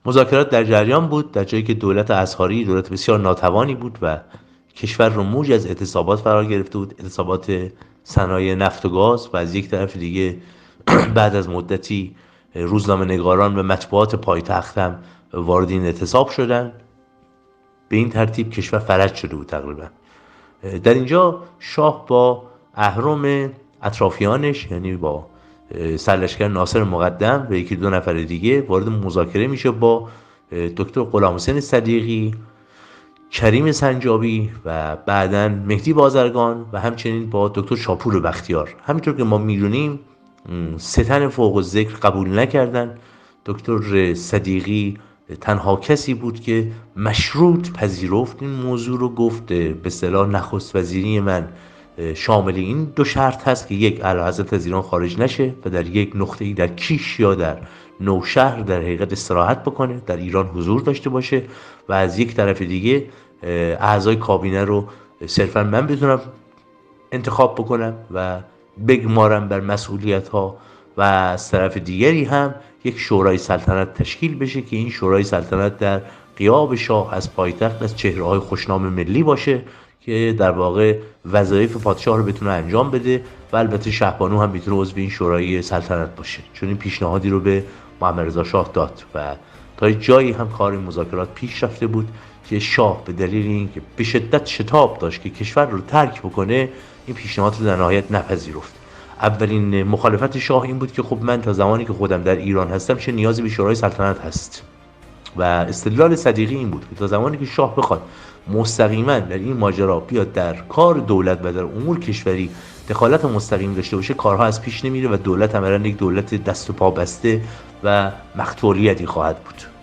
مذاکرات در جریان بود، در جایی که دولت اصحاری دولت بسیار ناتوانی بود و کشور رو موج از اعتصابات فرا گرفته بود، اعتصابات صنایع نفت و گاز، و از یک طرف دیگه بعد از مدتی روزنامه نگاران و مطبوعات پایتخت هم وارد این اعتصاب شدن. به این ترتیب کشور فلج شده بود تقریبا. در اینجا شاه با اهرم اطرافیانش، یعنی با سرلشکر ناصر مقدم و یکی دو نفر دیگه، وارد مذاکره میشه با دکتر غلامحسین صدیقی، کریم سنجابی و بعداً مهدی بازرگان و همچنین با دکتر شاپور بختیار. همینطور که ما میدونیم ستن فوق الذکر قبول نکردن. دکتر صدیقی تنها کسی بود که مشروط پذیرفت این موضوع رو، گفت به اصطلاح نخست وزیری من شامل این دو شرط هست که یک، اعلیحضرت از ایران خارج نشه و در یک نقطه‌ای در کیش یا در نوشهر در حقیقت استراحت بکنه، در ایران حضور داشته باشه، و از یک طرف دیگه اعضای کابینه رو صرفا من بتونم انتخاب بکنم و بگمارم بر مسئولیت ها، و از طرف دیگری هم یک شورای سلطنت تشکیل بشه که این شورای سلطنت در غیاب شاه از پایتخت از چهره‌های خوشنام ملی باشه که در واقع وظایف پادشاه رو بتونه انجام بده، و البته شهبانو هم میتونه عضو این شورای سلطنت باشه، چون این پیشنهادی رو به محمد رضا شاه داد و تا جایی هم کار مذاکرات پیش رفته بود که شاه به دلیل اینکه به شدت شتاب داشت که کشور رو ترک بکنه این پیشنهاد رو در نهایت نپذیرفت. اولین مخالفت شاه این بود که خب من تا زمانی که خودم در ایران هستم چه نیازی به شورای سلطنت هست، و استدلال صدیقی این بود که تا زمانی که شاه بخواد مستقیما در این ماجرا بیاد در کار دولت و در امور کشوری دخالت مستقیم داشته باشه، کارها از پیش نمیره و دولت عملاً یک دولت دست و پا بسته و مقتولیتی خواهد بود.